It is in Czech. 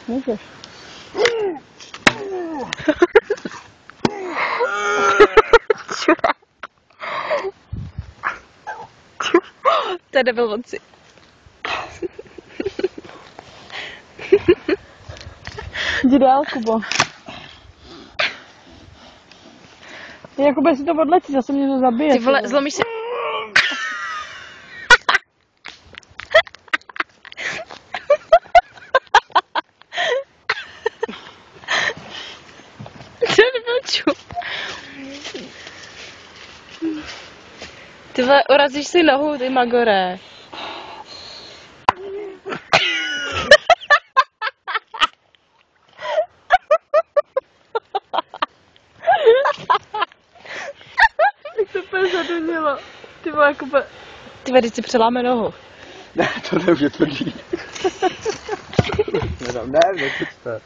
Můžeš. To je debil moci. Jdi dál, Kubo. Jakube, si to odletí, zase mě to zabije. Ty vole, zlomíš se. Co nepoču? Ty vole, urazíš si nohu, ty magore. Jak to úplně zadunilo. Ty vole, Jakube. Ty vole, teď si přeláme nohu. Ne, to už je tvrdý. Ne, netočte.